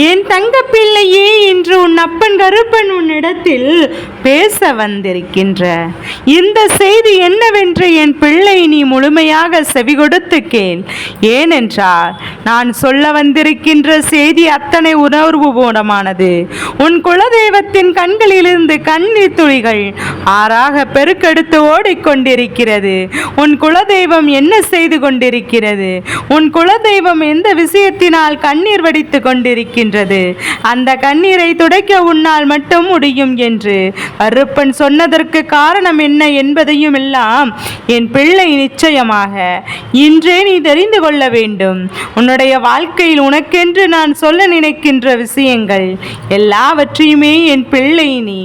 என் தங்க பிள்ளையே, இன்று உன் அப்பன் கருப்பன் உன்னிடத்தில் பேச வந்திருக்கின்ற இந்த செய்தி என்னவென்று என் பிள்ளை நீ முழுமையாக செவி கொடுத்து கேள். ஏனென்றால் நான் சொல்ல வந்திருக்கின்ற செய்தி அத்தனை உணர்வுபூர்வமானது. உன் குலதெய்வத்தின் கண்களிலிருந்து கண்ணீர் துளிகள் ஆறாக பெருக்கெடுத்து ஓடிக்கொண்டிருக்கிறது. உன் குலதெய்வம் என்ன செய்து கொண்டிருக்கிறது? உன் குலதெய்வம் எந்த விஷயத்தினால் கண்ணீர் வடித்து கொண்டிருக்கிறது? அந்த கண்ணீரை துடைக்க உன்னால் மட்டும் முடியும் என்று கருப்பன் சொன்னதற்கு காரணம் என்ன என்பதையும் எல்லாம் என் பிள்ளை நிச்சயமாக இன்றே நீ தெரிந்து கொள்ள வேண்டும். உன்னுடைய வாழ்க்கையில் உனக்கென்று நான் சொல்ல நினைக்கின்ற விஷயங்கள் எல்லாவற்றையுமே என் பிள்ளை நீ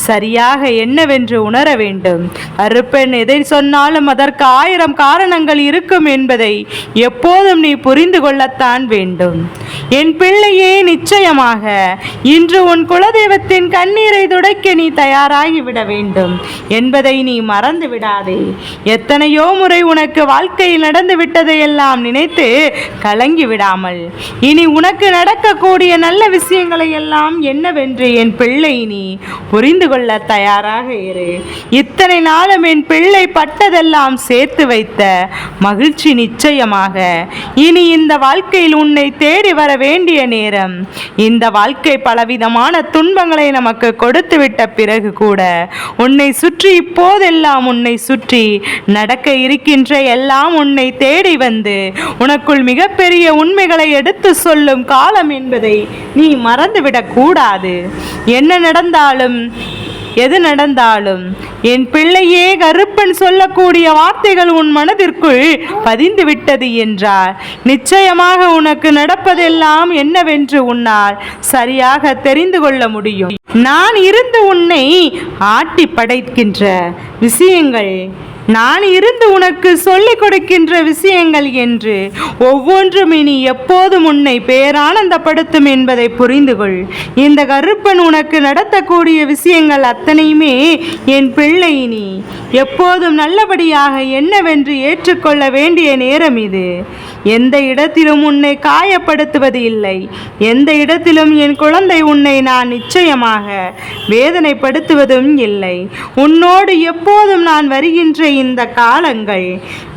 சரியாக என்னவென்று உணர வேண்டும். கருப்பன் எதை சொன்னாலும் அதற்கு 1000 காரணங்கள் இருக்கும் என்பதை எப்போதும் நீ புரிந்து கொள்ளத்தான் வேண்டும். என் பிள்ளையே, நிச்சயமாக இன்று உன் குலதெய்வத்தின் கண்ணீரை துடைக்க நீ தயாராகிவிட வேண்டும் என்பதை நீ மறந்து விடாதே. எத்தனையோ முறை உனக்கு வாழ்க்கையில் நடந்து விட்டதையெல்லாம் நினைத்து கலங்கி விடாமல் இனி உனக்கு நடக்கக்கூடிய நல்ல விஷயங்களை எல்லாம் என்னவென்று என் பிள்ளை நீ புரிந்து கொள்ள தயாராக இரு. இத்தனை நாளும் என் பிள்ளை பட்டதெல்லாம் சேர்த்து வைத்த மகிழ்ச்சி நிச்சயமாக இனி இந்த வாழ்க்கையில் உன்னை தேடி வர வேண்டிய நேரம். இந்த வாழ்க்கை பலவிதமான துன்பங்களை நமக்கு கொடுத்து விட்ட பிறகு கூட உன்னை சுற்றி இப்போதெல்லாம் உன்னை சுற்றி நடக்க இருக்கின்ற எல்லாம் உன்னை தேடி வந்து உனக்குள் மிகப்பெரிய உண்மைகளை எடுத்து சொல்லும் காலம் என்பதை நீ மறந்துவிடக் கூடாது. என்ன நடந்தாலும் எது நடந்தாலும் என் பிள்ளையே, கருப்பன் சொல்லக்கூடிய வார்த்தைகள் உன் மனதிற்குள் பதிந்து விட்டது என்றால் நிச்சயமாக உனக்கு நடப்பதெல்லாம் என்னவென்று உன்னால் சரியாக தெரிந்து கொள்ள முடியும். நான் இருந்து உன்னை ஆட்டி படைக்கின்ற விஷயங்கள், நான் இருந்து உனக்கு சொல்லிக் கொடுக்கின்ற விஷயங்கள் என்று ஒவ்வொன்றும் இனி எப்போதும் உன்னை பேரானந்தப்படுத்தும் என்பதை புரிந்து கொள். இந்த கருப்பன் உனக்கு நடத்தக்கூடிய விஷயங்கள் அத்தனையுமே என் பிள்ளை நீ எப்போதும் நல்லபடியாக என்னவென்று ஏற்றுக்கொள்ள வேண்டிய நேரம் இது. எந்த இடத்திலும் உன்னை காயப்படுத்துவது இல்லை. எந்த இடத்திலும் என் குழந்தை உன்னை நான் நிச்சயமாக வேதனைப்படுத்துவதும் இல்லை. உன்னோடு எப்போதும் நான் வருகின்ற இந்த காலங்கள்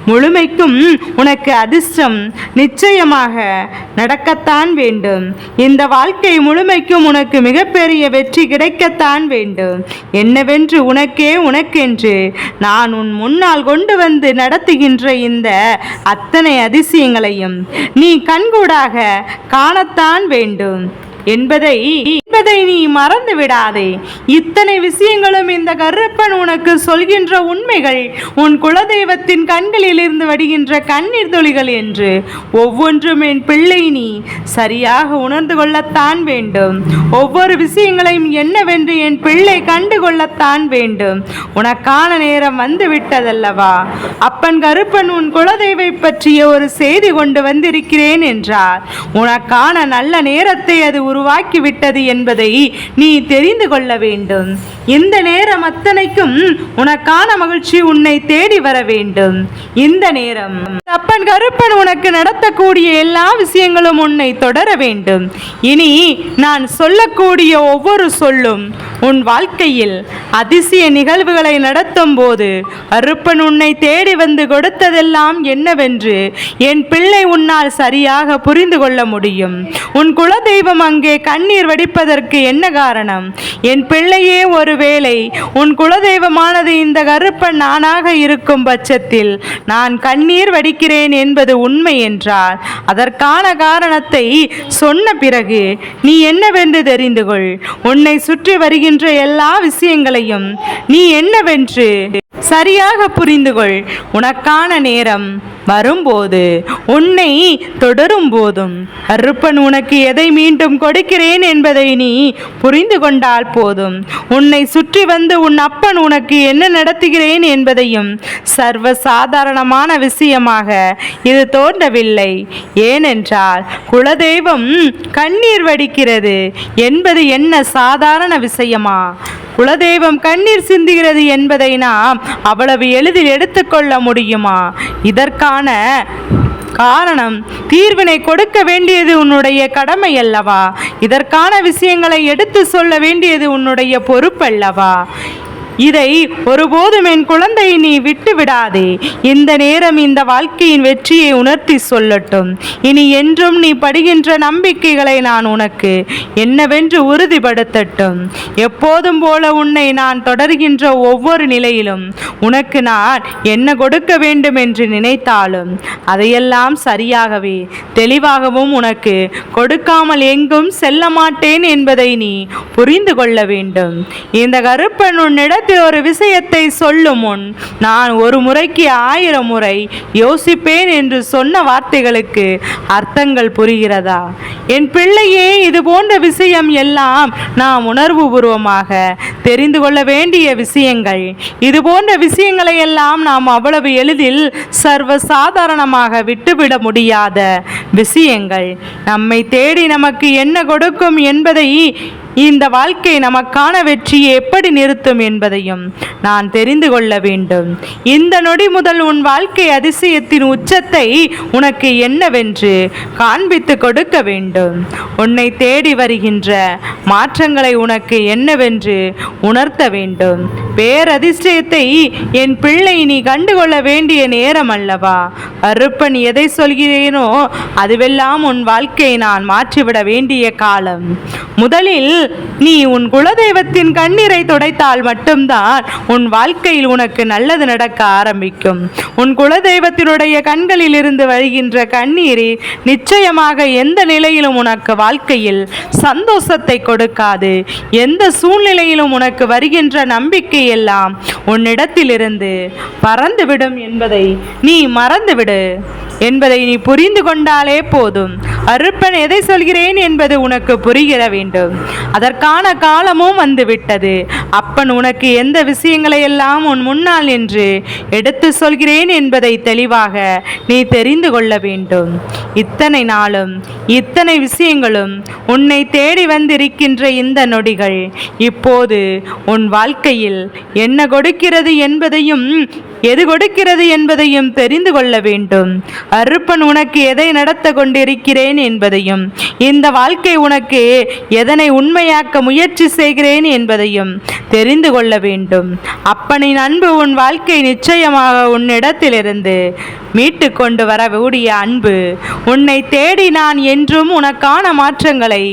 முழுமைக்கும் உனக்கு அதிர்ஷ்டம் நிச்சயமாக நடக்கத்தான் வேண்டும். இந்த வாழ்க்கை முழுமைக்கும் உனக்கு மிகப்பெரிய வெற்றி கிடைக்கத்தான் வேண்டும். என்னவென்று உனக்கென்று நான் உன் முன்னால் கொண்டு வந்து நடத்துகின்ற இந்த அத்தனை அதிசயங்களையும் நீ கண்கூடாக காணத்தான் வேண்டும் என்பதை நீ மறந்து விடாதே. இத்தனை விஷயங்களும் இந்த கருப்பன் உனக்கு சொல்கின்ற உண்மைகள் உன் குலதெய்வத்தின் கண்களில் இருந்து வடிகின்ற கண்ணீர் துளிகள் என்று ஒவ்வொன்றும் என் பிள்ளை நீ சரியாக உணர்ந்து கொள்ளத்தான் வேண்டும். ஒவ்வொரு விஷயங்களையும் என்னவென்று என் பிள்ளை கண்டு கொள்ளத்தான் வேண்டும். உனக்கான நேரம் வந்து விட்டதல்லவா? அப்பன் கருப்பன் உன் குலதெய்வை பற்றிய ஒரு செய்தி கொண்டு வந்திருக்கிறேன் என்றார். உனக்கான நல்ல நேரத்தை அது உருவாக்கிவிட்டது என்பதை நீ தெரிந்து கொள்ள வேண்டும். இந்த நேரம் அத்தனைக்கும் உனக்கான மகிழ்ச்சி உன்னை தேடி வர வேண்டும். இந்த நேரம் அப்பன் கருப்பன் உனக்கு நடத்தக்கூடிய எல்லா விஷயங்களும் உன்னை தொடர வேண்டும். இனி நான் சொல்லக்கூடிய ஒவ்வொரு சொல்லும் உன் வாழ்க்கையில் அதிசய நிகழ்வுகளை நடத்தும் போது கருப்பன் உன்னை தேடி வந்து கொடுத்ததெல்லாம் என்னவென்று என் பிள்ளை உன்னால் சரியாக புரிந்து கொள்ள முடியும். உன் குலதெய்வம் அங்கே கண்ணீர் வடிப்பதற்கு என்ன காரணம்? என் பிள்ளையே, ஒருவேளை உன் குலதெய்வமானது இந்த கருப்பன் நானாக இருக்கும் பட்சத்தில் நான் கண்ணீர் வடிக்கிறேன் என்பது உண்மை என்றால் அதற்கான காரணத்தை சொன்ன பிறகு நீ என்னவென்று தெரிந்து கொள். உன்னை சுற்றி வருகின்ற எல்லா விஷயங்களையும் நீ என்னவென்று சரியாக புரிந்து கொள். உனக்கான நேரம் வரும்போது உன்னை தொடரும் போதும் கருப்பன் உனக்கு எதை மீண்டும் கொடுக்கிறேன் என்பதை நீ புரிந்து கொண்டால் போதும். உன்னை சுற்றி வந்து உன் அப்பன் உனக்கு என்ன நடத்துகிறேன் என்பதையும் சர்வ சாதாரணமான விஷயமாக இது தோன்றவில்லை. ஏனென்றால் குலதெய்வம் கண்ணீர் வடிக்கிறது என்பது என்ன சாதாரண விஷயமா? குலதெய்வம் கண்ணீர் சிந்துகிறது என்பதை நாம் அவ்வளவு எளிதில் எடுத்துக்கொள்ள முடியுமா? இதற்கான காரணம், தீர்வினை கொடுக்க வேண்டியது உன்னுடைய கடமை அல்லவா? இதற்கான விஷயங்களை எடுத்து சொல்ல வேண்டியது உன்னுடைய பொறுப்பல்லவா? இதை ஒருபோதும் என் குழந்தை நீ விட்டு விடாதே. இந்த நேரம் இந்த வாழ்க்கையின் வெற்றியை உணர்த்தி சொல்லட்டும். இனி என்றும் நீ படுகின்ற நம்பிக்கைகளை நான் உனக்கு என்னவென்று உறுதிப்படுத்தட்டும். எப்போதும் போல உன்னை நான் தொடர்கின்ற ஒவ்வொரு நிலையிலும் உனக்கு நான் என்ன கொடுக்க வேண்டும் என்று நினைத்தாலும் அதையெல்லாம் சரியாகவே தெளிவாகவும் உனக்கு கொடுக்காமல் எங்கும் செல்ல மாட்டேன் என்பதை நீ புரிந்து கொள்ள வேண்டும். இந்த கருப்பன் உன்னிடத்தில் ஒரு விஷயத்தை சொல்லும் முன் நான் ஒரு முறைக்கு 1000 முறை யோசிப்பேன் என்று சொன்ன வார்த்தைகளுக்கு அர்த்தங்கள் புரிகிறதா? என் பிள்ளையே, இது போன்ற விஷயம் எல்லாம் நாம் உணர்வுபூர்வமாக தெரிந்து கொள்ள வேண்டிய விஷயங்கள். இது போன்ற விஷயங்களை எல்லாம் நாம் அவ்வளவு எளிதில் சர்வ சாதாரணமாக விட்டுவிட முடியாத விஷயங்கள். நம்மை தேடி நமக்கு என்ன கொடுக்கும் என்பதை, இந்த வாழ்க்கை நமக்கான வெற்றியை எப்படி நிறுத்தும் என்பதையும் நான் தெரிந்து கொள்ள வேண்டும். இந்த நொடி முதல் உன் வாழ்க்கை அதிசயத்தின் உச்சத்தை உனக்கு என்னவென்று காண்பித்து கொடுக்க வேண்டும். உன்னை தேடி வருகின்ற மாற்றங்களை உனக்கு என்னவென்று உணர்த்த வேண்டும். பேரதிசயத்தை என் பிள்ளை நீ கண்டுகொள்ள வேண்டிய நேரம் அல்லவா? கருப்பன் எதை சொல்கிறேனோ அதுவெல்லாம் உன் வாழ்க்கையை நான் மாற்றிவிட வேண்டிய காலம். முதலில் நீ உன் குலதெய்வத்தின் கண்ணீரை துடைத்தால் மட்டும்தான் உன் வாழ்க்கையில் உனக்கு நல்லது நடக்க ஆரம்பிக்கும். உன் குலதெய்வத்தினுடைய கண்களில் இருந்து வருகின்ற கண்ணீர் நிச்சயமாக எந்த நிலையிலும் உனக்கு வாழ்க்கையில் சந்தோஷத்தை கொடுக்காது. எந்த சூழ்நிலையிலும் உனக்கு வருகின்ற நம்பிக்கை எல்லாம் உன்னிடத்திலிருந்து பறந்துவிடும் என்பதை நீ மறந்துவிடு என்பதை நீ புரிந்து கொண்டாலே போதும். கருப்பன் எதை சொல்கிறேன் என்பது உனக்கு புரிகிற வேண்டும். அதற்கான காலமும் வந்துவிட்டது. அப்பன் உனக்கு எந்த விஷயங்களை எல்லாம் உன் முன்னால் நின்று எடுத்து சொல்கிறேன் என்பதை தெளிவாக நீ தெரிந்து கொள்ள வேண்டும். இத்தனை நாளும் இத்தனை விஷயங்களும் உன்னை தேடி வந்திருக்கின்ற இந்த நொடிகள் இப்போது உன் வாழ்க்கையில் என்ன கொடுக்கிறது என்பதையும் எது கொடுக்கிறது என்பதையும் தெரிந்து கொள்ள வேண்டும். கருப்பன் உனக்கு எதை நடத்த கொண்டிருக்கிறேன் என்பதையும், இந்த வாழ்க்கை உனக்கு எதனை உண்மையாக்க முயற்சி செய்கிறேன் என்பதையும் தெரிந்து கொள்ள வேண்டும். அப்பனின் அன்பு உன் வாழ்க்கை நிச்சயமாக உன்னிடத்திலிருந்து மீட்டு கொண்டு வரக்கூடிய அன்பு. உன்னை தேடி நான் என்றும் உனக்கான மாற்றங்களை,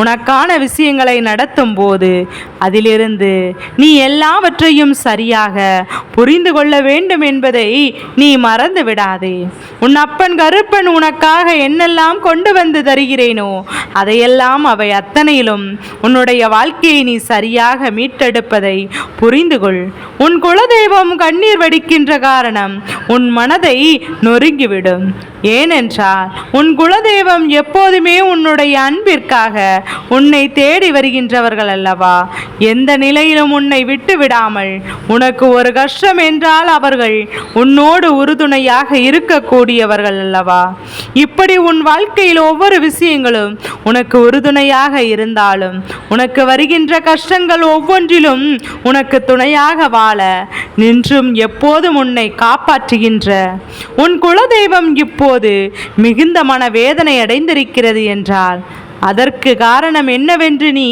உனக்கான விஷயங்களை நடத்தும் போது அதிலிருந்து நீ எல்லாவற்றையும் சரியாக புரிந்து கொள்ள வேண்டும் என்பதை நீ மறந்து விடாதே. உன் அப்பன் கருப்பன் உனக்காக என்னெல்லாம் கொண்டு வந்து தருகிறேனோ அதையெல்லாம் அவை அத்தனையிலும் உன்னுடைய வாழ்க்கையை நீ சரியாக மீட்டெடுப்பதை புரிந்து கொள். உன் குலதெய்வம் கண்ணீர் வடிக்கின்ற காரணம் உன் மனதை நொறுங்கிவிடும். ஏனென்றால் உன் குலதெய்வம் எப்போதுமே உன்னுடைய அன்பிற்காக உன்னை தேடி வருகின்றவர்கள் அல்லவா? எந்த நிலையிலும் உன்னை விட்டு விடாமல், உனக்கு ஒரு கஷ்டம் என்றால் அவர்கள் உன்னோடு உறுதுணையாக இருக்கக்கூடியவர்கள் அல்லவா? இப்படி உன் வாழ்க்கையில் ஒவ்வொரு விஷயங்களும் உனக்கு உறுதுணையாக இருந்தாலும், உனக்கு வருகின்ற கஷ்டங்கள் ஒவ்வொன்றிலும் உனக்கு துணையாக வாழ நின்றும் எப்போதும் உன்னை காப்பாற்றுகின்ற உன் குலதெய்வம் இப்போது மிகுந்த மனவேதனை அடைந்திருக்கிறது என்றால் அதற்கு காரணம் என்னவென்று நீ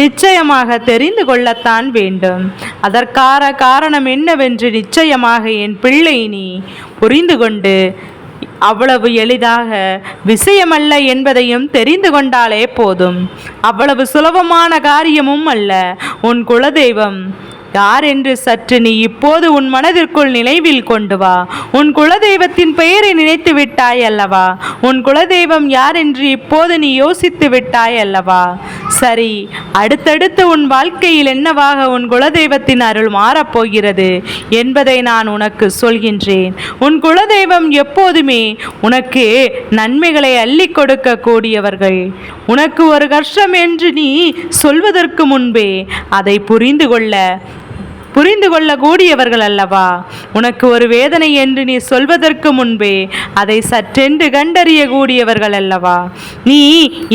நிச்சயமாக தெரிந்து கொள்ளத்தான் வேண்டும். அதற்கான காரணம் என்னவென்று நிச்சயமாக என் பிள்ளை நீ புரிந்து கொண்டு அவ்வளவு எளிதாக விஷயமல்ல என்பதையும் தெரிந்து கொண்டாலே போதும். அவ்வளவு சுலபமான காரியமும் அல்ல. உன் குலதெய்வம் யார் என்று சற்று நீ இப்போது உன் மனதிற்குள் நினைவில் கொண்டு வா. உன் குலதெய்வத்தின் பெயரை நினைத்து விட்டாய் அல்லவா? உன் குலதெய்வம் யார் என்று இப்போது நீ யோசித்து விட்டாய் அல்லவா? சரி, அடுத்தடுத்து உன் வாழ்க்கையில் என்னவாக உன் குலதெய்வத்தின் அருள் மாறப்போகிறது என்பதை நான் உனக்கு சொல்கின்றேன். உன் குலதெய்வம் எப்போதுமே உனக்கு நன்மைகளை அள்ளி கொடுக்க கூடியவர்கள். உனக்கு ஒரு கஷ்டம் என்று நீ சொல்வதற்கு முன்பே அதை புரிந்து கொள்ளக்கூடியவர்கள் அல்லவா? உனக்கு ஒரு வேதனை என்று நீ சொல்வதற்கு முன்பே அதை சற்றென்று கண்டறியக்கூடியவர்கள் அல்லவா? நீ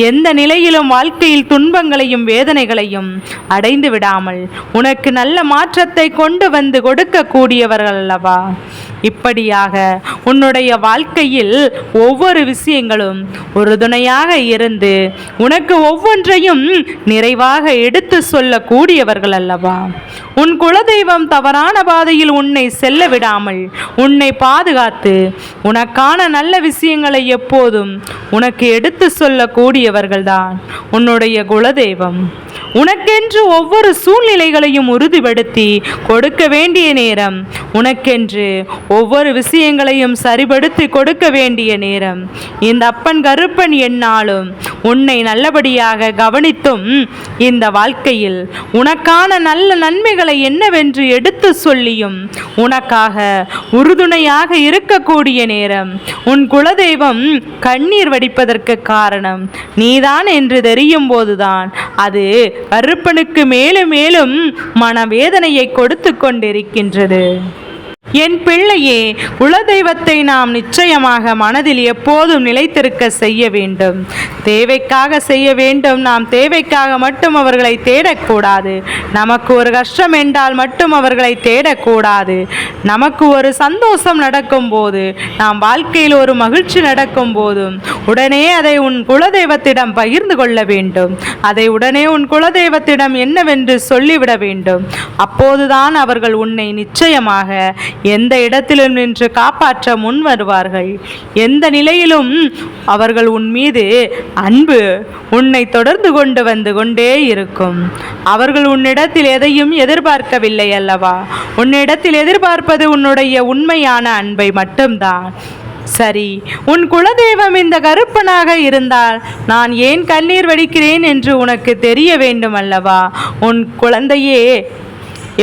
எந்த நிலையிலும் வாழ்க்கையில் துன்பங்களையும் வேதனைகளையும் அடைந்து விடாமல் உனக்கு நல்ல மாற்றத்தை கொண்டு வந்து கொடுக்கக்கூடியவர்கள் அல்லவா? இப்படியாக உன்னுடைய வாழ்க்கையில் ஒவ்வொரு விஷயங்களும் உறுதுணையாக இருந்து உனக்கு ஒவ்வொன்றையும் நிறைவாக எடுத்து சொல்லக்கூடியவர்கள் அல்லவா? உன் குலதெய்வம் தவறான பாதையில் உன்னை செல்ல விடாமல் உன்னை பாதுகாத்து உனக்கான நல்ல விஷயங்களை எப்போதும் உனக்கு எடுத்து சொல்லக்கூடியவர்கள்தான் உன்னுடைய குலதெய்வம். உனக்கென்று ஒவ்வொரு சூழ்நிலைகளையும் உறுதிப்படுத்தி கொடுக்க வேண்டிய நேரம், உனக்கென்று ஒவ்வொரு விஷயங்களையும் சரிபடுத்தி கொடுக்க வேண்டிய நேரம். இந்த அப்பன் கருப்பன் என்னாலும் உன்னை நல்லபடியாக கவனித்தும் இந்த வாழ்க்கையில் உனக்கான நல்ல நன்மைகளை என்னவென்று எடுத்து சொல்லியும் உனக்காக உறுதுணையாக இருக்கக்கூடிய நேரம். உன் குலதெய்வம் கண்ணீர் வடிப்பதற்கு காரணம் நீதான் என்று தெரியும் போதுதான் அது கருப்பனுக்கு மேலும் மேலும் மனவேதனையை கொடுத்து கொண்டிருக்கின்றது. என் பிள்ளையே, குலதெய்வத்தை நாம் நிச்சயமாக மனதில் எப்போதும் நிலைத்திருக்க செய்ய வேண்டும். தேவைக்காக செய்ய வேண்டும். நாம் தேவைக்காக மட்டும் அவர்களை தேடக்கூடாது. நமக்கு ஒரு கஷ்டம் என்றால் மட்டும் அவர்களை தேடக்கூடாது. நமக்கு ஒரு சந்தோஷம் நடக்கும் போது, நாம் வாழ்க்கையில் ஒரு மகிழ்ச்சி நடக்கும் போதும் உடனே அதை உன் குலதெய்வத்திடம் பகிர்ந்து கொள்ள வேண்டும். அதை உடனே உன் குலதெய்வத்திடம் என்னவென்று சொல்லிவிட வேண்டும். அப்போதுதான் அவர்கள் உன்னை நிச்சயமாக எந்த இடத்திலும் நின்று காப்பாற்ற முன் வருவார்கள். எந்த நிலையிலும் அவர்கள் உன் மீது அன்பு உன்னை தொடர்ந்து வந்து கொண்டே இருக்கும். அவர்கள் உன்னிடத்தில் எதையும் எதிர்பார்க்கவில்லை அல்லவா? உன்னிடத்தில் எதிர்பார்ப்பது உன்னுடைய உண்மையான அன்பை மட்டும்தான். சரி, உன் குலதெய்வம் இந்த கருப்பனாக இருந்தால் நான் ஏன் கண்ணீர் வடிக்கிறேன் என்று உனக்கு தெரிய வேண்டும் அல்லவா? உன் குழந்தையே,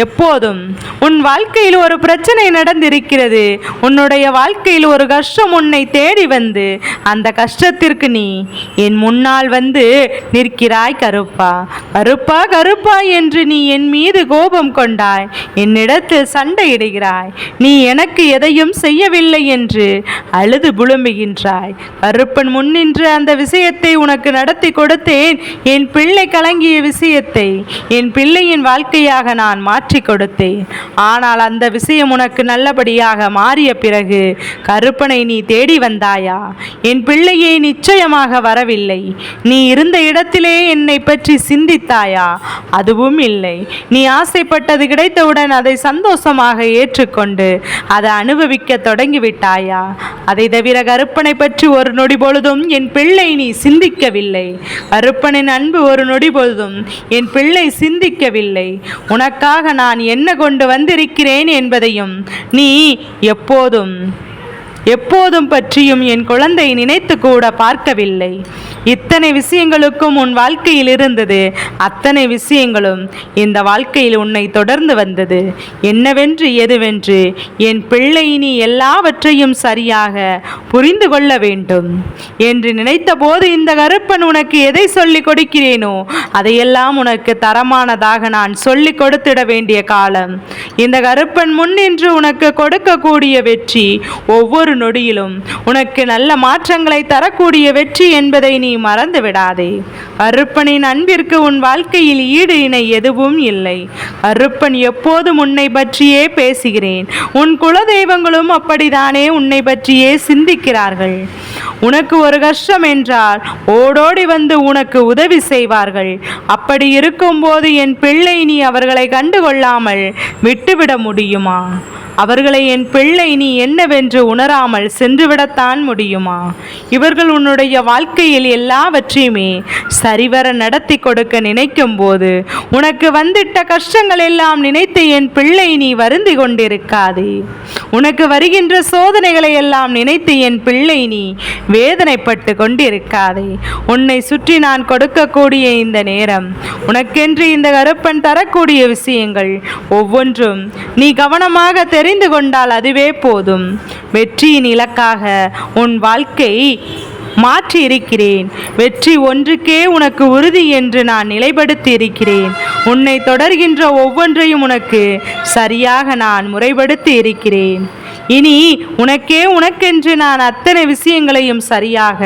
எப்போதும் உன் வாழ்க்கையில் ஒரு பிரச்சனை நடந்திருக்கிறது. உன்னுடைய வாழ்க்கையில் ஒரு கஷ்டம் உன்னை தேடி வந்து அந்த கஷ்டத்திற்கு நீ என் முன்னால் வந்து நிற்கிறாய். கருப்பா கருப்பா கருப்பா என்று நீ என் மீது கோபம் கொண்டாய். என்னிடத்தில் சண்டையிடுகிறாய். நீ எனக்கு எதையும் செய்யவில்லை என்று அழுது புலம்புகின்றாய். கருப்பன் முன்னின்று அந்த விஷயத்தை உனக்கு நடத்தி கொடுத்தேன். என் பிள்ளை கலங்கிய விஷயத்தை என் பிள்ளையின் வாழ்க்கையாக நான் மாற்றி கொடுத்தேன். ஆனால் அந்த விஷயம் உனக்கு நல்லபடியாக மாறிய பிறகு கருப்பனை நீ தேடி வந்தாயா? என் பிள்ளையை நிச்சயமாக வரவில்லை. நீ இருந்த இடத்திலே என்னை பற்றி சிந்தித்தாயா? அதுவும் இல்லை. நீ ஆசைப்பட்டது கிடைத்தவுடன் அதை சந்தோஷமாக ஏற்றுக்கொண்டு அதை அனுபவிக்க தொடங்கிவிட்டாயா? அதை தவிர கருப்பனை பற்றி ஒரு நொடி பொழுதும் என் பிள்ளை நீ சிந்திக்கவில்லை. கருப்பனின் அன்பு ஒரு நொடி பொழுதும் என் பிள்ளை சிந்திக்கவில்லை. உனக்காக நான் என்ன கொண்டு வந்திருக்கிறேன் என்பதையும் நீ எப்போதும் பற்றியும் என் குழந்தை நினைத்து கூட பார்க்கவில்லை. இத்தனை விஷயங்களுக்கும் உன் வாழ்க்கையில் இருந்தது. அத்தனை விஷயங்களும் இந்த வாழ்க்கையில் உன்னை தொடர்ந்து வந்தது. என்னவென்று எதுவென்று என் பிள்ளை நீ எல்லாவற்றையும் சரியாக புரிந்து கொள்ள வேண்டும் என்று நினைத்த போது இந்த கருப்பன் உனக்கு எதை சொல்லிக் கொடுக்கிறேனோ அதையெல்லாம் உனக்கு தரமானதாக நான் சொல்லிக் கொடுத்திட வேண்டிய காலம். இந்த கருப்பன் முன்னின்று உனக்கு கொடுக்கக்கூடிய வெற்றி ஒவ்வொரு நொடியிலும் உனக்கு நல்ல மாற்றங்களை தரக்கூடிய வெற்றி என்பதை நீ மறந்து விடாதே. கருப்பனின் அன்பிற்கு உன் வாழ்க்கையில் ஈடு இணை எதுவும் இல்லை. கருப்பன் எப்போதும் உன்னை பற்றியே பேசுகிறேன். உன் குலதெய்வங்களும் அப்படித்தானே உன்னை பற்றியே சிந்திக்கிறார்கள். உனக்கு ஒரு கஷ்டம் என்றால் ஓடோடி வந்து உனக்கு உதவி செய்வார்கள். அப்படி இருக்கும்போது என் பிள்ளை நீ அவர்களை கண்டுகொள்ளாமல் விட்டுவிட முடியுமா? அவர்களை என் பிள்ளை நீ என்னவென்று உணராமல் சென்றுவிடத்தான் முடியுமா? இவர்கள் உன்னுடைய வாழ்க்கையில் எல்லாவற்றையுமே சரிவர நடத்தி கொடுக்க நினைக்கும் போது உனக்கு வந்திட்ட கஷ்டங்கள் எல்லாம் நினைத்து என் பிள்ளை நீ வருந்தி கொண்டிருக்காதே. உனக்கு வருகின்ற சோதனைகளை எல்லாம் நினைத்து என் பிள்ளை நீ வேதனைப்பட்டு கொண்டிருக்காதே. உன்னை சுற்றி நான் கொடுக்கக்கூடிய இந்த நேரம், உனக்கென்று இந்த கருப்பன் தரக்கூடிய விஷயங்கள் ஒவ்வொன்றும் நீ கவனமாக தெரிந்து கொண்டால் அதுவே போதும். வெற்றியின் இலக்காக உன் வாழ்க்கை மாற்றி இருக்கிறேன். வெற்றி ஒன்றுக்கே உனக்கு உறுதி என்று நான் நிலைப்படுத்தி இருக்கிறேன். உன்னை தொடர்கின்ற ஒவ்வொன்றையும் உனக்கு சரியாக நான் முறைப்படுத்தி இருக்கிறேன். இனி உனக்கென்று நான் அத்தனை விஷயங்களையும் சரியாக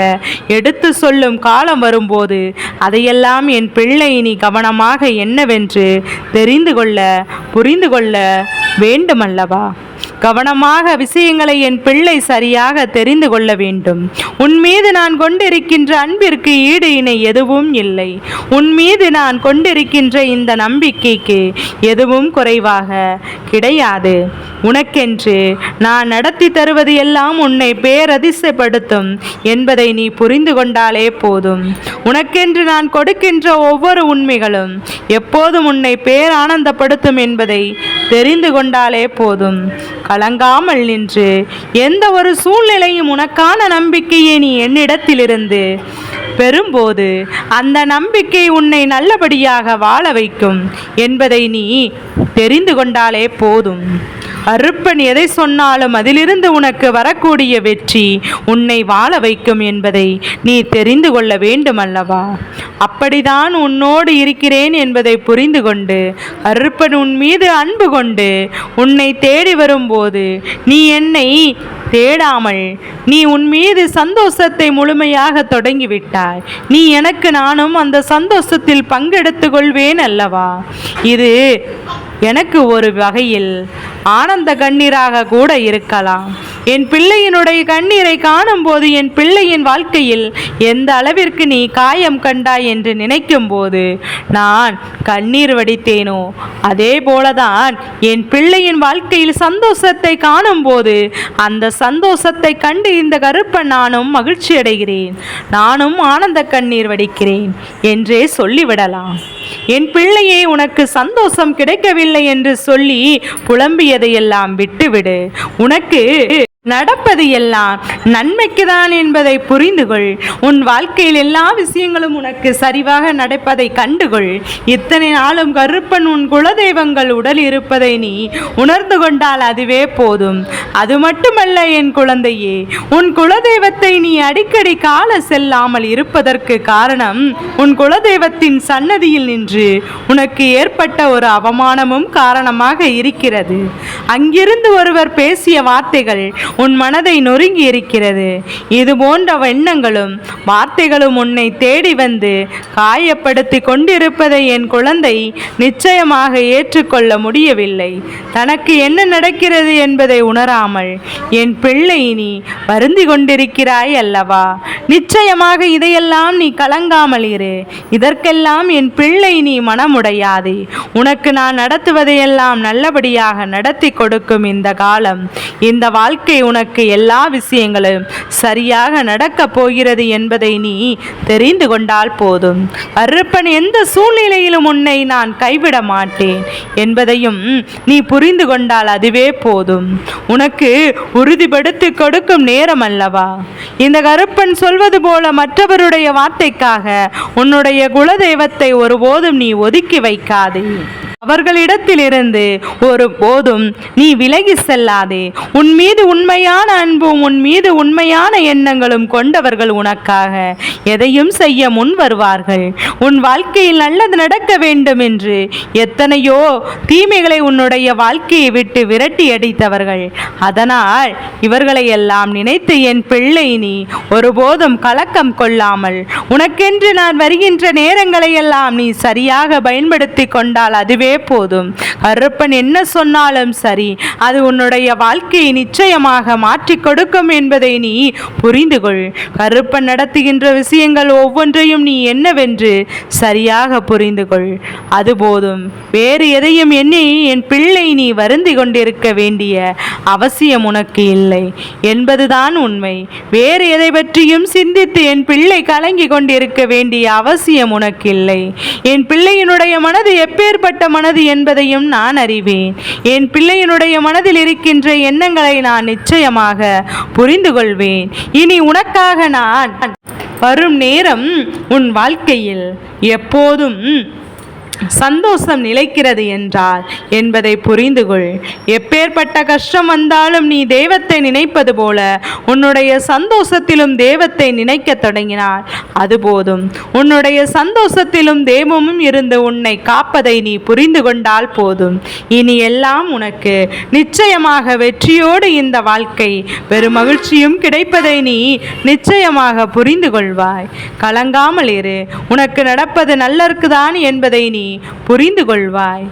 எடுத்து சொல்லும் காலம் வரும்போது அதையெல்லாம் என் பிள்ளை நீ கவனமாக என்னவென்று தெரிந்து கொள்ள புரிந்து கொள்ள வேண்டுமல்லவா? கவனமாக விஷயங்களை என் பிள்ளை சரியாக தெரிந்து கொள்ள வேண்டும். உன் மீது நான் கொண்டிருக்கின்ற அன்பிற்கு ஈடு இணை எதுவும் இல்லை. உன் மீது நான் கொண்டிருக்கின்ற இந்த நம்பிக்கைக்கு எதுவும் குறைவாக கிடையாது. உனக்கென்று நான் நடத்தி தருவது எல்லாம் உன்னை பேரதிசயப்படுத்தும் என்பதை நீ புரிந்து கொண்டாலே போதும். உனக்கென்று நான் கொடுக்கின்ற ஒவ்வொரு உண்மைகளும் எப்போதும் உன்னை பேரானந்தப்படுத்தும் என்பதை தெரிந்து கொண்டாலே போதும். கலங்காமல் நின்று எந்த ஒரு சூழ்நிலையும் உனக்கான நம்பிக்கையை நீ என்னிடத்திலிருந்து பெறும்போது அந்த நம்பிக்கை உன்னை நல்லபடியாக வாழ வைக்கும் என்பதை நீ தெரிந்து கொண்டாலே போதும். அருப்பன் எதை சொன்னாலும் அதிலிருந்து உனக்கு வரக்கூடிய வெற்றி உன்னை வாழ வைக்கும் என்பதை நீ தெரிந்து கொள்ள வேண்டும் அல்லவா? அப்படிதான் உன்னோடு இருக்கிறேன் என்பதை புரிந்து கொண்டு அருப்பன் உன் மீது அன்பு கொண்டு உன்னை தேடி வரும்போது நீ என்னை தேடாமல் நீ உன் மீது சந்தோஷத்தை முழுமையாக தொடங்கிவிட்டாய். நீ எனக்கு, நானும் அந்த சந்தோஷத்தில் பங்கெடுத்து கொள்வேன் அல்லவா? இது எனக்கு ஒரு வகையில் ஆனந்த கண்ணீராக கூட இருக்கலாம். என் பிள்ளையினுடைய கண்ணீரை காணும் போது என் பிள்ளையின் வாழ்க்கையில் எந்த அளவிற்கு நீ காயம் கண்டாய் என்று நினைக்கும் போது நான் கண்ணீர் வடித்தேனோ அதே போலதான் என் பிள்ளையின் வாழ்க்கையில் சந்தோஷத்தை காணும் போது அந்த சந்தோஷத்தை கண்டு இந்த கருப்பன் நானும் மகிழ்ச்சி அடைகிறேன், நானும் ஆனந்த கண்ணீர் வடிக்கிறேன் என்றே சொல்லிவிடலாம். என் பிள்ளையே, உனக்கு சந்தோஷம் கிடைக்கவில்லை என்று சொல்லி புலம்பியதையெல்லாம் விட்டுவிடு. உனக்கு நடப்பது எல்லாம் நன்மைக்குதான் என்பதை புரிந்து கொள். உன் வாழ்க்கையில் எல்லா விஷயங்களும் உனக்கு சரிவாக நடப்பதை கண்டுகொள். இத்தனை நாளும் கருப்பன் உன் குலதெய்வங்கள் உடல் இருப்பதை நீ உணர்ந்து கொண்டால் அதுவே போதும். அது மட்டுமல்ல என் குழந்தையே, உன் குலதெய்வத்தை நீ அடிக்கடி காண செல்லாமல் இருப்பதற்கு காரணம் உன் குலதெய்வத்தின் சன்னதியில் நின்று உனக்கு ஏற்பட்ட ஒரு அவமானமும் காரணமாக இருக்கிறது. அங்கிருந்து ஒருவர் பேசிய வார்த்தைகள் உன் மனதை நொறுங்கி இருக்கிறது. இது போன்ற எண்ணங்களும் வார்த்தைகளும் உன்னை தேடி வந்து காயப்படுத்தி கொண்டிருப்பதை என் குழந்தை நிச்சயமாக ஏற்றுக்கொள்ள முடியவில்லை. தனக்கு என்ன நடக்கிறது என்பதை உணராமல் என் பிள்ளை நீ வருந்தி கொண்டிருக்கிறாய் அல்லவா? நிச்சயமாக இதையெல்லாம் நீ கலங்காமல் இரு. இதற்கெல்லாம் என் பிள்ளை நீ மனமுடையாதே. உனக்கு நான் நடத்துவதையெல்லாம் நல்லபடியாக நடத்தி கொடுக்கும் இந்த காலம், இந்த வாழ்க்கை உனக்கு எல்லா விஷயங்களும் சரியாக நடக்கப் போகிறது என்பதை நீ தெரிந்து கொண்டால் போதும். அருப்பன் எந்த சூழ்நிலையிலும் உன்னை நான் கைவிட மாட்டேன் என்பதையும் நீ புரிந்து கொண்டால் அதுவே போதும். உனக்கு உறுதிப்படுத்தி கொடுக்கும் நேரம் அல்லவா? இந்த கருப்பன் சொல்வது போல மற்றவருடைய வார்த்தைக்காக உன்னுடைய குலதெய்வத்தை ஒருபோதும் நீ ஒதுக்கி வைக்காதே. அவர்களிடத்திலிருந்து ஒரு போதும் நீ விலகி செல்லாதே. உன் மீது உண்மையான அன்பும் உன் மீது உண்மையான எண்ணங்களும் கொண்டவர்கள் உனக்காக எதையும் செய்ய முன் வருவார்கள். உன் வாழ்க்கையில் நல்லது நடக்க வேண்டும் என்று எத்தனையோ தீமைகளை உன்னுடைய வாழ்க்கையை விட்டு விரட்டி அடித்தவர்கள். அதனால் இவர்களை எல்லாம் நினைத்து என் பிள்ளை நீ ஒருபோதும் கலக்கம் கொள்ளாமல் உனக்கென்று நான் வருகின்ற நேரங்களை எல்லாம் நீ சரியாக பயன்படுத்தி கொண்டால் அதுவே போதும். கருப்பன் என்ன சொன்னாலும் சரி, அது உன்னுடைய வாழ்க்கையை நிச்சயமாக மாற்றி கொடுக்கும் என்பதை நீ புரிந்து கொள். கருப்பன் நடத்துகின்ற விஷயங்கள் ஒவ்வொன்றையும் நீ என்னவென்று சரியாக புரிந்து கொள். அது போதும். வேறு எதையும் எண்ணி என் பிள்ளை நீ வருந்தி கொண்டிருக்க வேண்டிய அவசியம் உனக்கு இல்லை என்பதுதான் உண்மை. வேறு எதை பற்றியும் சிந்தித்து என் பிள்ளை கலங்கி கொண்டிருக்க வேண்டிய அவசியம் உனக்கு இல்லை. என் பிள்ளையினுடைய மனது எப்பேற்பட்ட மனது என்பதையும் நான் அறிவேன். என் பிள்ளையினுடைய மனதில் இருக்கின்ற எண்ணங்களை நான் நிச்சயமாக புரிந்து கொள்வேன். இனி உனக்காக நான் வரும் நேரம் உன் வாழ்க்கையில் எப்போதும் சந்தோஷம் நிலைக்கிறது என்றால் என்பதை புரிந்து கொள். எப்பேற்பட்ட கஷ்டம் வந்தாலும் நீ தெய்வத்தை நினைப்பது போல உன்னுடைய சந்தோஷத்திலும் தெய்வத்தை நினைக்க தொடங்கினாள். அது போதும். உன்னுடைய சந்தோஷத்திலும் தெய்வமும் இருந்து உன்னை காப்பதை நீ புரிந்து கொண்டால் போதும். இனி எல்லாம் உனக்கு நிச்சயமாக வெற்றியோடு இந்த வாழ்க்கை பெரும் மகிழ்ச்சியும் கிடைப்பதை நீ நிச்சயமாக புரிந்து கொள்வாய். கலங்காமல் இரு. உனக்கு நடப்பது நல்லற்குதான் என்பதை நீ புரிந்து கொள்வாய்.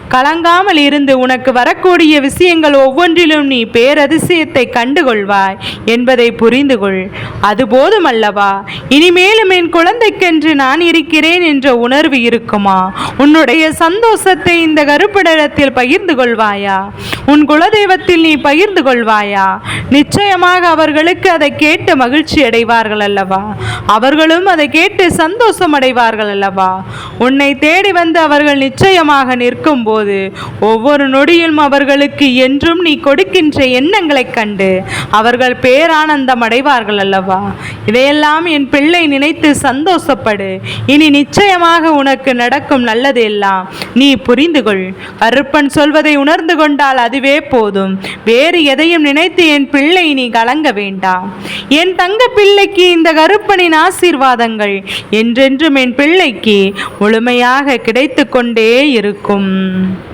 கலங்காமல் இருந்து உனக்கு வரக்கூடிய விஷயங்கள் ஒவ்வொன்றிலும் நீ பேரதிசயத்தை கண்டுகொள்வாய் என்பதை புரிந்து கொள். அது போதுமல்லவா? இனிமேலும் என் குழந்தைக்கென்று நான் இருக்கிறேன் என்ற உணர்வு இருக்குமா? உன்னுடைய சந்தோஷத்தை இந்த கருப்படத்தில் பகிர்ந்து கொள்வாயா? உன் குலதெய்வத்தில் நீ பகிர்ந்து கொள்வாயா? நிச்சயமாக அவர்களுக்கு அதை கேட்டு மகிழ்ச்சி அடைவார்கள் அல்லவா? அவர்களும் அதை கேட்டு சந்தோஷம் அடைவார்கள் அல்லவா? உன்னை தேடி வந்து அவர்கள் நிச்சயமாக நிற்கும் போது ஒவ்வொரு நொடியும் அவர்களுக்கு என்றும் நீ கொடுக்கின்ற எண்ணங்களைக் கண்டு அவர்கள் பேரானந்தம் அடைவார்கள் அல்லவா? இதையெல்லாம் என் பிள்ளை நினைத்து சந்தோஷப்படு. இனி நிச்சயமாக உனக்கு நடக்கும் நல்லது எல்லாம் நீ புரிந்து கொள். கருப்பன் சொல்வதை உணர்ந்து கொண்டால் அதுவே போதும். வேறு எதையும் நினைத்து என் பிள்ளை நீ கலங்க வேண்டாம். என் தங்க பிள்ளைக்கு இந்த கருப்பனின் ஆசீர்வாதங்கள் என்றென்றும் என் பிள்ளைக்கு முழுமையாக கிடைத்து கொண்டே இருக்கும்.